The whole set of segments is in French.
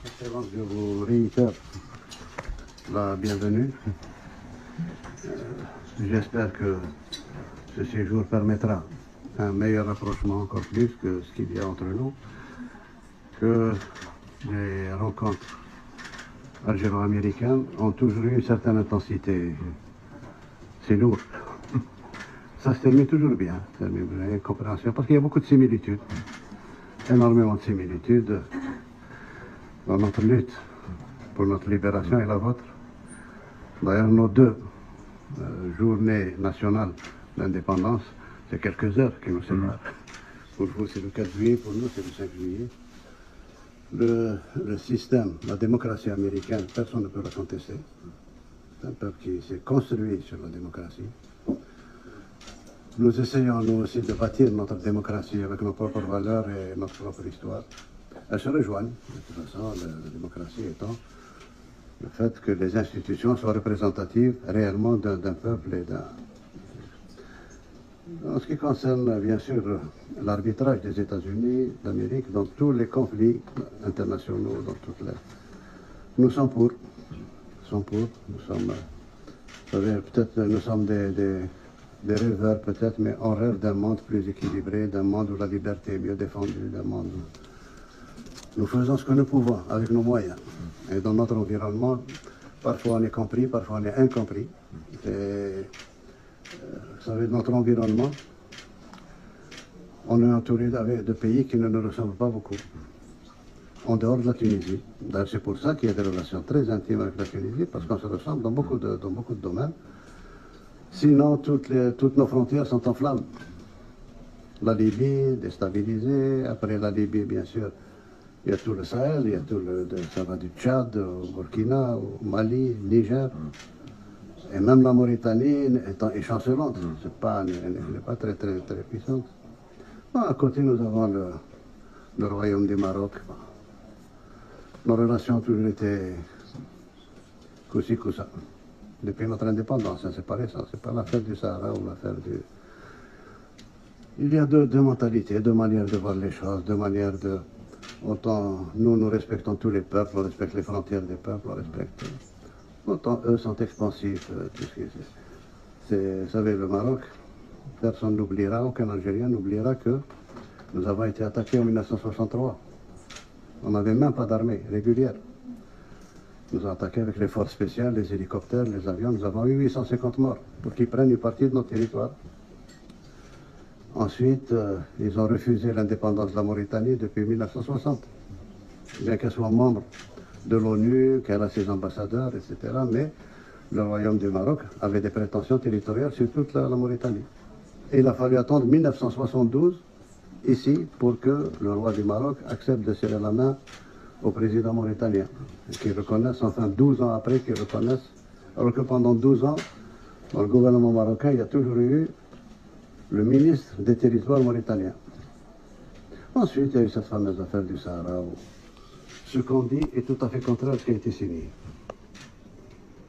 Excellence, je vous réitère la bienvenue. J'espère que ce séjour permettra un meilleur rapprochement, encore plus que ce qu'il y a entre nous, que les rencontres algéro-américaines ont toujours eu une certaine intensité. C'est lourd. Ça se termine toujours bien, une compréhension, parce qu'il y a beaucoup de similitudes, énormément de similitudes dans notre lutte pour notre libération et la vôtre. D'ailleurs, nos deux journées nationales d'indépendance, c'est quelques heures qui nous séparent. Pour vous, c'est le 4 juillet, pour nous, c'est le 5 juillet. Le système, la démocratie américaine, personne ne peut la contester. C'est un peuple qui s'est construit sur la démocratie. Nous essayons, nous aussi, de bâtir notre démocratie avec nos propres valeurs et notre propre histoire. Elles se rejoignent, de toute façon, la démocratie étant le fait que les institutions soient représentatives réellement d'un peuple et d'un... En ce qui concerne, bien sûr, l'arbitrage des États-Unis d'Amérique dans tous les conflits internationaux, dans toutes les... Nous sommes pour. Nous sommes, vous savez, peut-être nous sommes des rêveurs, peut-être, mais on rêve d'un monde plus équilibré, d'un monde où la liberté est mieux défendue, d'un monde où nous faisons ce que nous pouvons avec nos moyens. Et dans notre environnement, parfois on est compris, parfois on est incompris. Vous savez, notre environnement, on est entouré de pays qui ne nous ressemblent pas beaucoup, en dehors de la Tunisie. D'ailleurs, c'est pour ça qu'il y a des relations très intimes avec la Tunisie, parce qu'on se ressemble dans beaucoup de domaines. Sinon, toutes nos frontières sont en flammes. La Libye, déstabilisée. Après la Libye, bien sûr, il y a tout le Sahel, il y a ça va du Tchad au Burkina, au Mali, Niger. Et même la Mauritanie est chancelante. Elle n'est pas très puissante. Bon, à côté, nous avons le royaume du Maroc. Nos relations ont toujours été coup-ci, coup-ça. Depuis notre indépendance, c'est pas récent. C'est pas l'affaire du Sahara ou l'affaire du... Il y a deux mentalités, deux manières de voir les choses, deux manières de... Autant nous respectons tous les peuples, on respecte les frontières des peuples, on respecte... Autant eux sont expansifs, tout ce qui c'est... Vous savez, le Maroc, personne n'oubliera, aucun Algérien n'oubliera que nous avons été attaqués en 1963. On n'avait même pas d'armée régulière. Nous avons attaqué avec les forces spéciales, les hélicoptères, les avions. Nous avons eu 850 morts pour qu'ils prennent une partie de notre territoire. Ensuite, ils ont refusé l'indépendance de la Mauritanie depuis 1960. Bien qu'elle soit membre de l'ONU, qu'elle a ses ambassadeurs, etc. Mais le royaume du Maroc avait des prétentions territoriales sur toute la Mauritanie. Et il a fallu attendre 1972, ici, pour que le roi du Maroc accepte de serrer la main au président mauritanien. Et qu'ils reconnaissent, enfin 12 ans après, qu'ils reconnaissent, alors que pendant 12 ans, dans le gouvernement marocain, il y a toujours eu le ministre des territoires mauritaniens. Ensuite, il y a eu cette fameuse affaire du Sahara, où ce qu'on dit est tout à fait contraire à ce qui a été signé.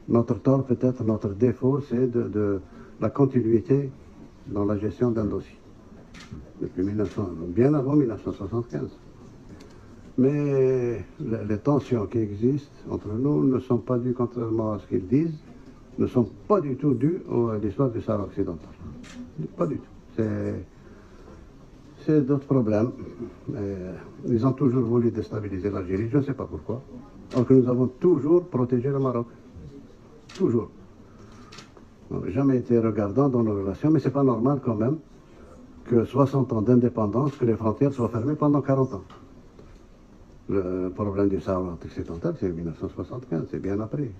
Notre tort, peut-être, notre défaut, c'est de la continuité dans la gestion d'un dossier. Depuis bien avant 1975. Mais les tensions qui existent entre nous ne sont pas dues, contrairement à ce qu'ils disent, ne sont pas du tout dues à l'histoire du Sahara occidental. Pas du tout. C'est d'autres problèmes. Ils ont toujours voulu déstabiliser l'Algérie, je ne sais pas pourquoi. Alors que nous avons toujours protégé le Maroc. Toujours. On n'a jamais été regardant dans nos relations, mais ce n'est pas normal quand même que 60 ans d'indépendance, que les frontières soient fermées pendant 40 ans. Le problème du Sahara occidental, c'est 1975, c'est bien après.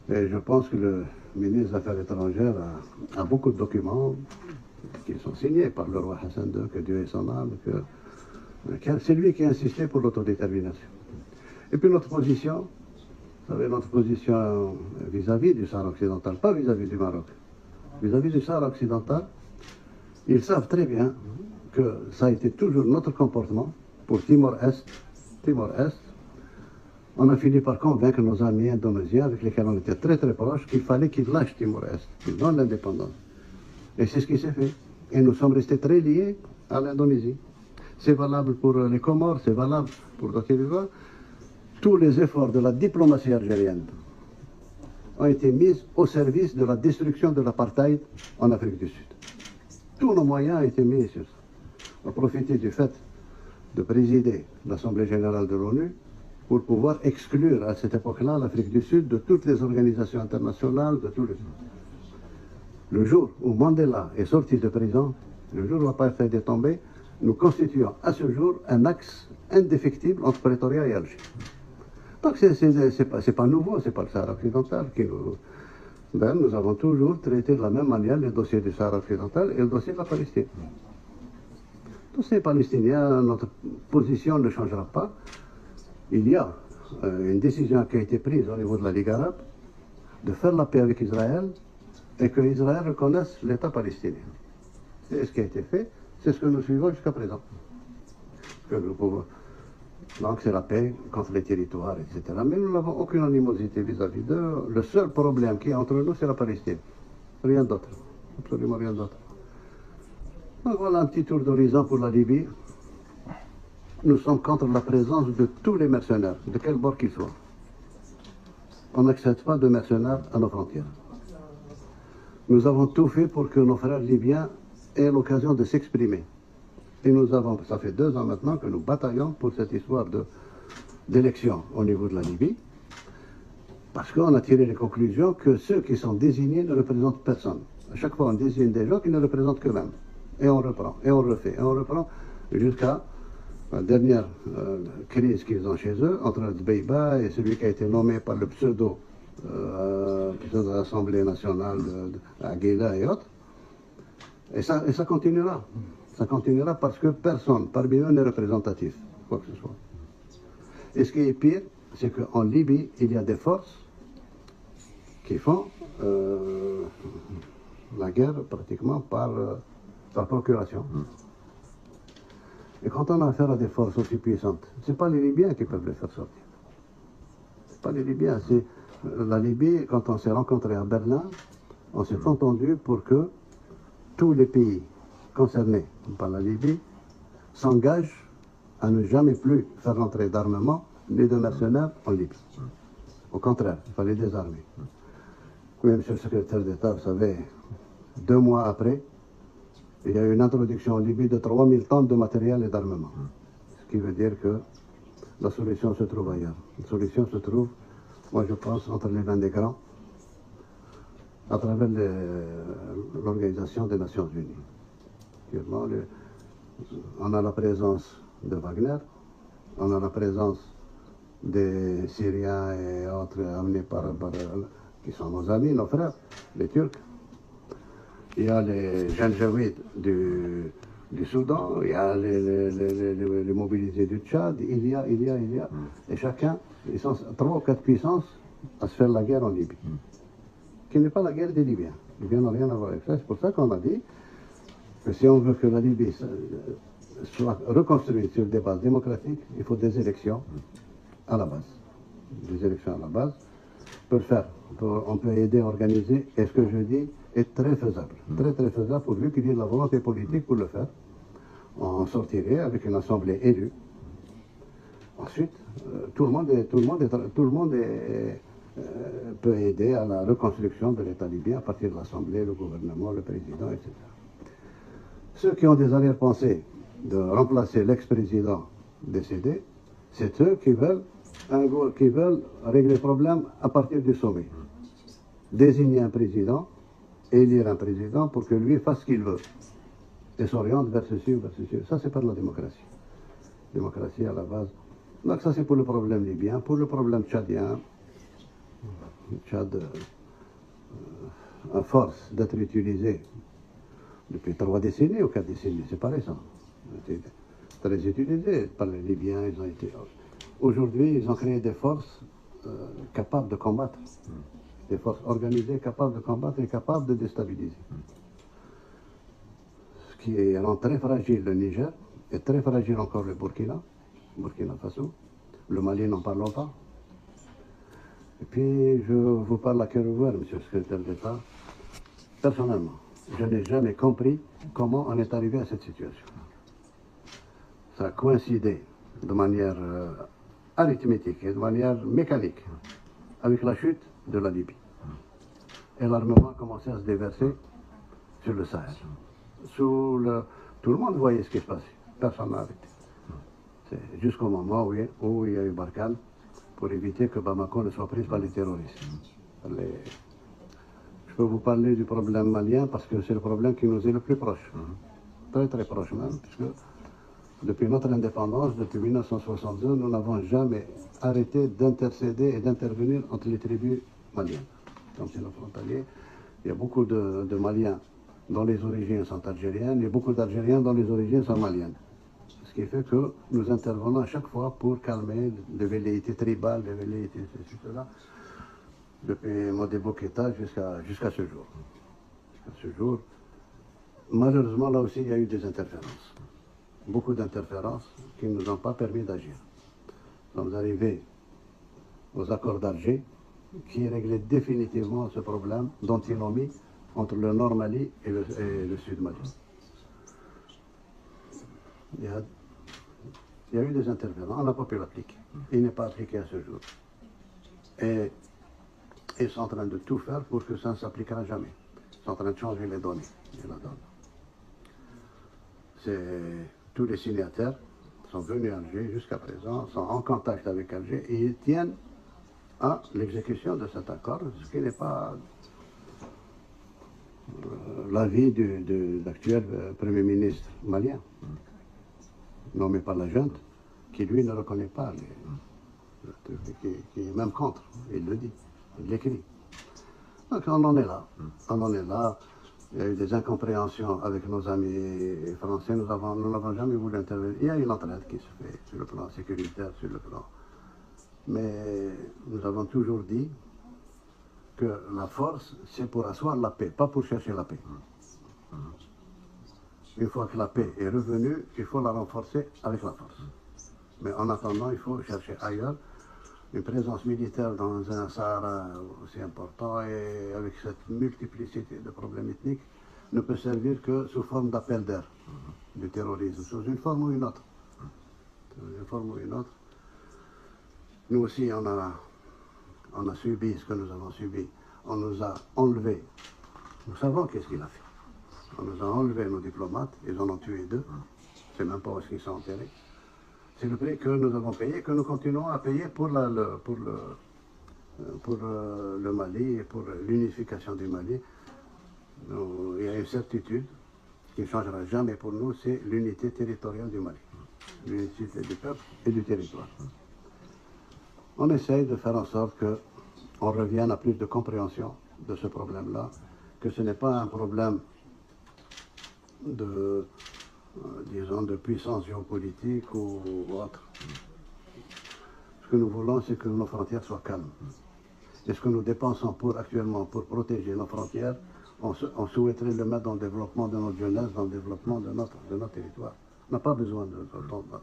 Et je pense que le ministre des Affaires étrangères a beaucoup de documents qui sont signés par le roi Hassan II, que Dieu ait son âme, c'est lui qui a insisté pour l'autodétermination. Et puis notre position, vous savez, notre position vis-à-vis du Sahara occidental, pas vis-à-vis du Maroc, vis-à-vis du Sahara occidental, ils savent très bien que ça a été toujours notre comportement pour Timor-Est. Timor-Est, on a fini par convaincre nos amis indonésiens avec lesquels on était très proches qu'il fallait qu'ils lâchent Timor-Est, qu'ils donnent l'indépendance. Et c'est ce qui s'est fait. Et nous sommes restés très liés à l'Indonésie. c'est valable pour les Comores, c'est valable pour Côte d'Ivoire. Tous les efforts de la diplomatie algérienne ont été mis au service de la destruction de l'apartheid en Afrique du Sud. Tous nos moyens ont été mis sur ça. On a profité du fait de présider l'Assemblée générale de l'ONU pour pouvoir exclure à cette époque-là l'Afrique du Sud de toutes les organisations internationales, de tous les... Le jour où Mandela est sorti de prison, le jour où l'apartheid est tombé, nous constituons à ce jour un axe indéfectible entre Pretoria et Alger. Donc c'est pas nouveau, c'est pas le Sahara occidental qui nous... Ben, nous avons toujours traité de la même manière le dossier du Sahara occidental et le dossier de la Palestine. Le dossier palestinien, notre position ne changera pas. Il y a une décision qui a été prise au niveau de la Ligue arabe de faire la paix avec Israël et que Israël reconnaisse l'État palestinien. C'est ce qui a été fait, c'est ce que nous suivons jusqu'à présent. Donc c'est la paix contre les territoires, etc. Mais nous n'avons aucune animosité vis-à-vis d'eux. Le seul problème qui est entre nous, c'est la Palestine. Rien d'autre. Absolument rien d'autre. Donc voilà un petit tour d'horizon pour la Libye. Nous sommes contre la présence de tous les mercenaires, de quel bord qu'ils soient. On n'accepte pas de mercenaires à nos frontières. Nous avons tout fait pour que nos frères libyens aient l'occasion de s'exprimer. Et nous avons, ça fait 2 ans maintenant que nous bataillons pour cette histoire d'élection au niveau de la Libye, parce qu'on a tiré les conclusions que ceux qui sont désignés ne représentent personne. À chaque fois, on désigne des gens qui ne représentent qu'eux-mêmes. Et on reprend, et on refait, et on reprend jusqu'à la dernière crise qu'ils ont chez eux, entre Dbeiba et celui qui a été nommé par le pseudo de l'Assemblée nationale, Aguila et autres. Et ça continuera. Ça continuera parce que personne parmi eux n'est représentatif, quoi que ce soit. Et ce qui est pire, c'est qu'en Libye, il y a des forces qui font la guerre pratiquement par procuration. Et quand on a affaire à des forces aussi puissantes, ce n'est pas les Libyens qui peuvent les faire sortir. Ce n'est pas les Libyens, c'est la Libye, quand on s'est rencontrés à Berlin, on s'est entendu pour que tous les pays concernés par la Libye s'engagent à ne jamais plus faire rentrer d'armement ni de mercenaires en Libye. Au contraire, il fallait désarmer. Oui, monsieur le secrétaire d'État, vous savez, 2 mois après, il y a eu une introduction en Libye de 3000 tonnes de matériel et d'armement. Ce qui veut dire que la solution se trouve ailleurs. La solution se trouve, moi je pense, entre les mains des grands, à travers l'Organisation des Nations Unies. On a la présence de Wagner, on a la présence des Syriens et autres amenés qui sont nos amis, nos frères, les Turcs. Il y a les Janjaouides du Soudan, il y a les mobilisés du Tchad, il y a. Et chacun, ils sont 3 ou 4 puissances à se faire la guerre en Libye. Qui n'est pas la guerre des Libyens. Les Libyens n'ont rien à voir avec ça. C'est pour ça qu'on a dit que si on veut que la Libye soit reconstruite sur des bases démocratiques, il faut des élections à la base. Des élections à la base. On peut aider à organiser, et ce que je dis est très faisable. Très très faisable, pourvu qu'il y ait de la volonté politique pour le faire. On sortirait avec une assemblée élue. Ensuite, tout le monde peut aider à la reconstruction de l'État libyen à partir de l'Assemblée, le gouvernement, le président, etc. Ceux qui ont des arrière-pensées de remplacer l'ex-président décédé, c'est ceux qui veulent régler le problème à partir du sommet. Désigner un président, élire un président pour que lui fasse ce qu'il veut et s'oriente vers ceci ou vers ceci. Ça, c'est pas de la démocratie. Démocratie à la base. Donc ça, c'est pour le problème libyen. Pour le problème tchadien, le Tchad à force d'être utilisé depuis 3 décennies ou 4 décennies, c'est pas récent. C'est très utilisé par les Libyens. Aujourd'hui, ils ont créé des forces capables de combattre. Des forces organisées capables de combattre et capables de déstabiliser. Ce qui rend très fragile le Niger, et très fragile encore le Burkina Faso. Le Mali, n'en parlons pas. Et puis, je vous parle à cœur ouvert, monsieur le secrétaire d'État. Personnellement, je n'ai jamais compris comment on est arrivé à cette situation. ça a coïncidé de manière arithmétique et de manière mécanique avec la chute de la Libye. Et l'armement a commencé à se déverser sur le Sahel. Tout le monde voyait ce qui se passait. Personne n'a arrêté. C'est jusqu'au moment où il y a eu Barkhane pour éviter que Bamako ne soit prise par les terroristes. Je peux vous parler du problème malien parce que c'est le problème qui nous est le plus proche. Très très proche même, puisque depuis notre indépendance, depuis 1962, nous n'avons jamais arrêté d'intercéder et d'intervenir entre les tribus maliennes. Comme c'est nos frontaliers, il y a beaucoup de Maliens dont les origines sont algériennes et beaucoup d'Algériens dont les origines sont maliennes. Ce qui fait que nous intervenons à chaque fois pour calmer les velléités tribales, les velléités ceci, cela, depuis Modibo Keïta jusqu'à ce jour. Jusqu'à ce jour. Malheureusement, là aussi, il y a eu des interférences. Beaucoup d'interférences qui ne nous ont pas permis d'agir. Nous sommes arrivés aux accords d'Alger, qui réglaient définitivement ce problème d'antinomie entre le nord Mali et le sud Mali. Il y a eu des intervenants, on n'a pas pu l'appliquer. Il n'est pas appliqué à ce jour. Et ils sont en train de tout faire pour que ça ne s'appliquera jamais. Ils sont en train de changer les données. Tous les signataires sont venus à Alger jusqu'à présent, sont en contact avec Alger et ils tiennent à l'exécution de cet accord, ce qui n'est pas l'avis de l'actuel Premier ministre malien, nommé par la junte, qui lui ne reconnaît pas, qui est même contre, il le dit, il l'écrit. Donc on en est là, on en est là. Il y a eu des incompréhensions avec nos amis français, nous n'avons jamais voulu intervenir. Il y a une entraide qui se fait sur le plan sécuritaire, sur le plan. Mais nous avons toujours dit que la force, c'est pour asseoir la paix, pas pour chercher la paix. Une fois que la paix est revenue, il faut la renforcer avec la force. Mais en attendant, il faut chercher ailleurs. Une présence militaire dans un Sahara aussi important et avec cette multiplicité de problèmes ethniques ne peut servir que sous forme d'appel d'air du terrorisme, sous une forme ou une autre. Une forme ou une autre. Nous aussi, on a subi ce que nous avons subi. On nous a enlevé. Nous savons qu'est-ce qu'il a fait. On nous a enlevé nos diplomates, ils en ont tué 2. C'est même pas où ils sont enterrés. C'est le prix que nous avons payé, que nous continuons à payer pour le Mali et pour l'unification du Mali. Il y a une certitude qui ne changera jamais pour nous, c'est l'unité territoriale du Mali. L'unité du peuple et du territoire. On essaye de faire en sorte qu'on revienne à plus de compréhension de ce problème-là, que ce n'est pas un problème disons, de puissance géopolitique ou autre. Ce que nous voulons, c'est que nos frontières soient calmes. Et ce que nous dépensons actuellement pour protéger nos frontières, on souhaiterait le mettre dans le développement de notre jeunesse, dans le développement de notre territoire. On n'a pas besoin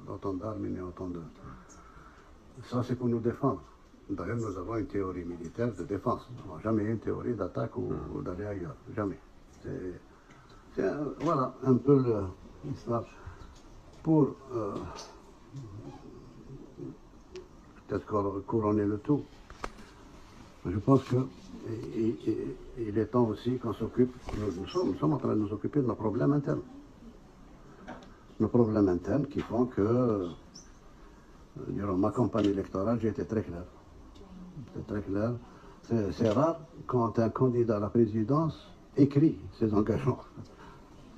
d'autant d'armes ni autant de... Ça, c'est pour nous défendre. D'ailleurs, nous avons une théorie militaire de défense. Nous n'avons jamais eu une théorie d'attaque ou d'aller ailleurs. Jamais. Voilà un peu l'histoire. Pour peut-être couronner le tout, je pense qu'il est temps aussi qu'on s'occupe, nous sommes en train de nous occuper de nos problèmes internes. Nos problèmes internes qui font que, durant ma campagne électorale, j'ai été très clair. C'est très clair. C'est rare quand un candidat à la présidence écrit ses engagements.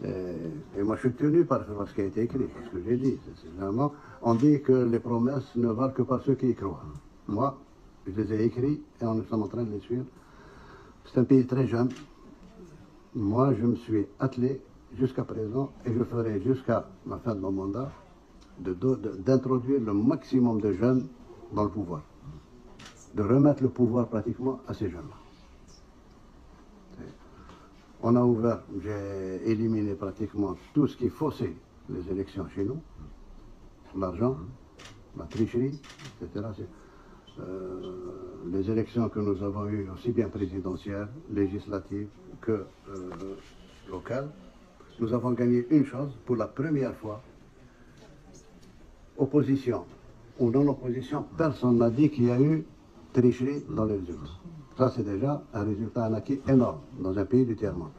Et moi, je suis tenu par ce qui a été écrit, parce que j'ai dit. Généralement, on dit que les promesses ne valent que par ceux qui y croient. Moi, je les ai écrits et on est en train de les suivre. C'est un pays très jeune. Moi, je me suis attelé jusqu'à présent et je ferai jusqu'à la fin de mon mandat d'introduire le maximum de jeunes dans le pouvoir. De remettre le pouvoir pratiquement à ces jeunes-là. On a ouvert, j'ai éliminé pratiquement tout ce qui faussait les élections chez nous. L'argent, la tricherie, etc. Les élections que nous avons eues, aussi bien présidentielles, législatives que locales, nous avons gagné une chose, pour la première fois, opposition ou non-opposition, personne n'a dit qu'il y a eu tricherie dans les résultats. Ça, c'est déjà un résultat, un acquis énorme dans un pays du tiers-monde.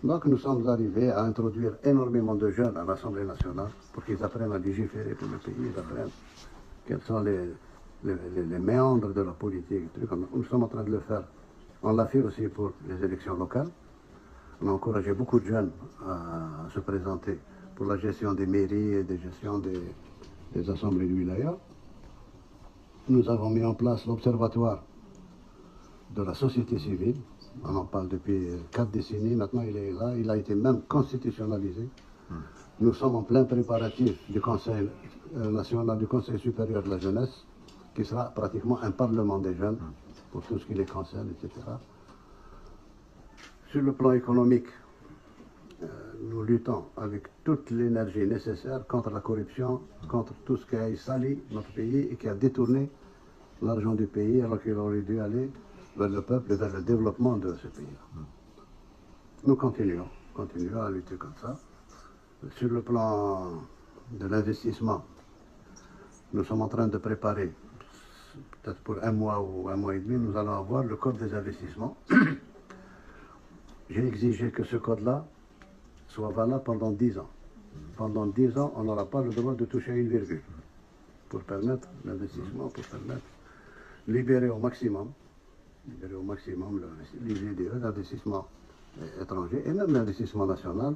Donc, nous sommes arrivés à introduire énormément de jeunes à l'Assemblée nationale pour qu'ils apprennent à légiférer pour le pays, ils apprennent quels sont les méandres de la politique. Nous sommes en train de le faire. On l'a fait aussi pour les élections locales. On a encouragé beaucoup de jeunes à se présenter pour la gestion des mairies et des gestions des assemblées de wilaya. Nous avons mis en place l'observatoire de la société civile. On en parle depuis 4 décennies. Maintenant, il est là. Il a été même constitutionnalisé. Nous sommes en plein préparatif du Conseil national, du Conseil supérieur de la jeunesse, qui sera pratiquement un parlement des jeunes pour tout ce qui les concerne, etc. Sur le plan économique, nous luttons avec toute l'énergie nécessaire contre la corruption, contre tout ce qui a sali notre pays et qui a détourné l'argent du pays alors qu'il aurait dû aller vers le peuple et vers le développement de ce pays. Nous continuons à lutter comme ça. Sur le plan de l'investissement, nous sommes en train de préparer, peut-être pour un mois ou un mois et demi, nous allons avoir le code des investissements. J'ai exigé que ce code-là soit valable pendant 10 ans. Pendant 10 ans, on n'aura pas le droit de toucher une virgule pour permettre l'investissement, pour permettre libérer au maximum les IDE, l'investissement étranger et même l'investissement national,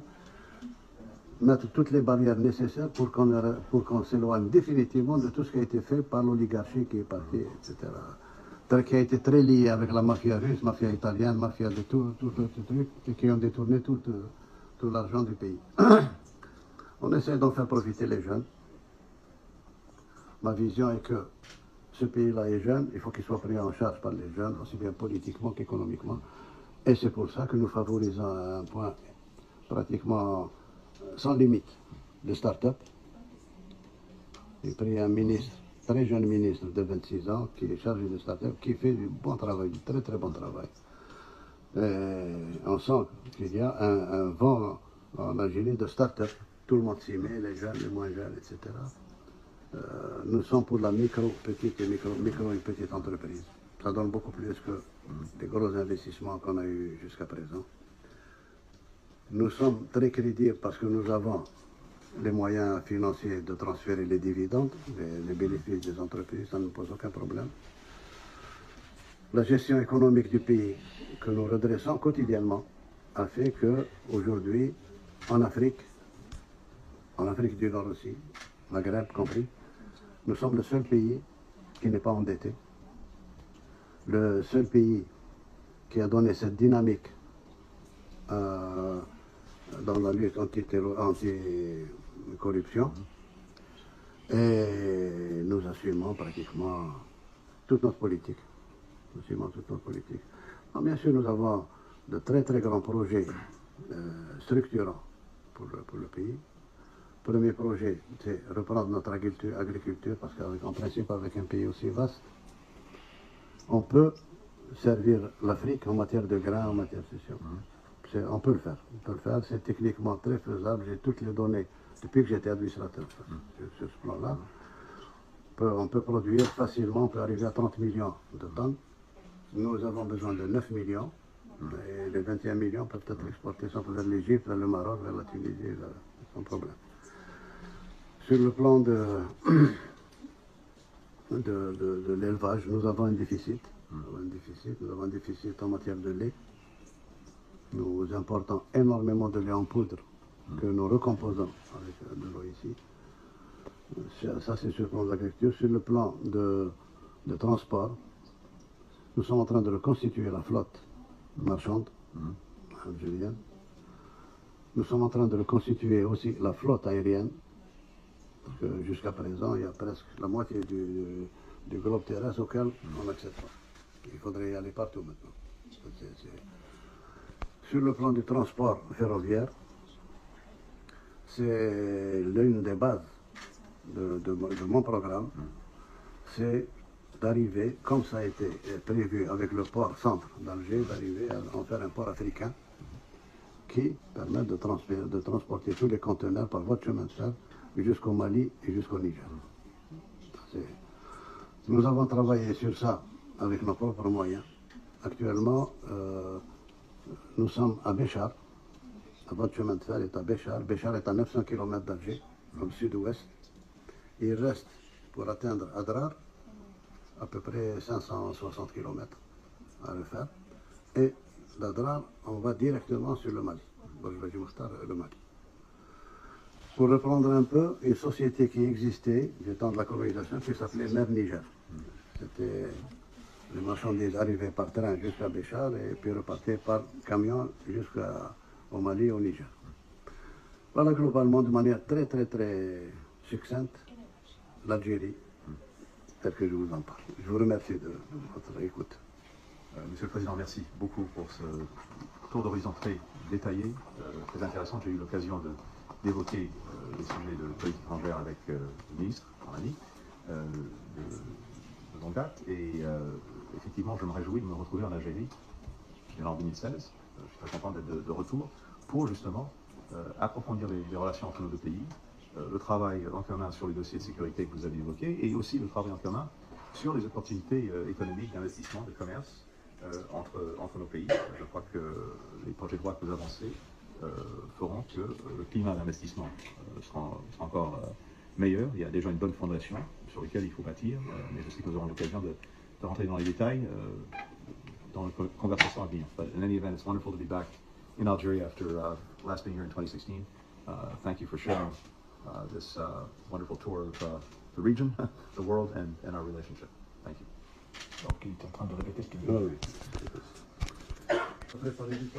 mettre toutes les barrières nécessaires pour qu'on s'éloigne définitivement de tout ce qui a été fait par l'oligarchie qui est partie, etc. Qui a été très lié avec la mafia russe, mafia italienne, mafia de tout le truc, et qui ont détourné tout l'argent du pays. On essaie d'en faire profiter les jeunes. Ma vision est que ce pays-là est jeune, il faut qu'il soit pris en charge par les jeunes, aussi bien politiquement qu'économiquement. Et c'est pour ça que nous favorisons un point pratiquement sans limite de start-up. J'ai pris un ministre, très jeune ministre de 26 ans, qui est chargé de start-up, qui fait du bon travail, du très très bon travail. Et on sent qu'il y a un vent en Algérie de start-up. Tout le monde s'y met, les jeunes, les moins jeunes, etc. Nous sommes pour la micro et petite entreprise. Ça donne beaucoup plus que les gros investissements qu'on a eus jusqu'à présent. Nous sommes très crédibles parce que nous avons les moyens financiers de transférer les dividendes, les bénéfices des entreprises, ça ne pose aucun problème. La gestion économique du pays que nous redressons quotidiennement a fait qu'aujourd'hui, en Afrique du Nord aussi, Maghreb compris, nous sommes le seul pays qui n'est pas endetté, le seul pays qui a donné cette dynamique dans la lutte anti-corruption, et nous assumons pratiquement toute notre politique. Alors, bien sûr, nous avons de très très grands projets structurants pour le pays. Premier projet, c'est reprendre notre agriculture, parce qu'en principe, avec un pays aussi vaste, on peut servir l'Afrique en matière de grains, en matière de cession. On peut le faire, c'est techniquement très faisable, j'ai toutes les données depuis que j'étais administrateur sur ce plan-là. On peut produire facilement, on peut arriver à 30 millions de tonnes. Nous avons besoin de 9 millions, et les 21 millions peuvent être exportés sans vers l'Égypte, vers le Maroc, vers la Tunisie, sans problème. Sur le plan de l'élevage, nous avons un déficit. Nous avons un déficit en matière de lait. Nous importons énormément de lait en poudre que nous recomposons avec de l'eau ici. Ça, c'est sur le plan de l'agriculture. Sur le plan de transport, nous sommes en train de reconstituer la flotte marchande algérienne. Nous sommes en train de reconstituer aussi la flotte aérienne. Parce que jusqu'à présent, il y a presque la moitié du globe terrestre auquel on n'accède pas. Il faudrait y aller partout maintenant. Sur le plan du transport ferroviaire, c'est l'une des bases de mon programme, c'est d'arriver, comme ça a été prévu avec le port centre d'Alger, d'arriver à en faire un port africain qui permet de transporter tous les conteneurs par voie de chemin de fer jusqu'au Mali et jusqu'au Niger. Nous avons travaillé sur ça avec nos propres moyens. Actuellement, nous sommes à Béchar. La voie de chemin de fer est à Béchar. Béchar est à 900 km d'Alger, dans le sud-ouest. Il reste, pour atteindre Adrar, à peu près 560 km à refaire. Et d'Adrar, on va directement sur le Mali, le Mali. Pour reprendre un peu, une société qui existait du temps de la colonisation qui s'appelait Mer Niger. C'était les marchandises arrivaient par train jusqu'à Béchar et puis repartaient par camion jusqu'au Mali et au Niger. Voilà globalement, de manière très succincte, l'Algérie, tel que je vous en parle. Je vous remercie de votre écoute. Monsieur le Président, merci beaucoup pour ce tour d'horizon très détaillé, très intéressant. J'ai eu l'occasion d'évoquer les sujets de politique étrangère avec le ministre, Armani, de longue date. Et effectivement, je me réjouis de me retrouver en Algérie en 2016. Je suis très content d'être de retour pour justement approfondir les relations entre nos deux pays, le travail en commun sur les dossiers de sécurité que vous avez évoqués et aussi le travail en commun sur les opportunités économiques, d'investissement, de commerce entre nos pays. Je crois que les projets de loi que vous avancez feront que le climat d'investissement sera encore meilleur. Il y a déjà une bonne fondation sur laquelle il faut bâtir, mais je sais que nous aurons l'occasion de rentrer dans les détails dans la conversation à venir. But in any event, it's wonderful to be back in Algeria after last being here in 2016. Thank you for sharing this wonderful tour of the region, the world, and our relationship. Thank you. Donc il est en train de répéter ce qu'il dit. Oui. Préparez-vous,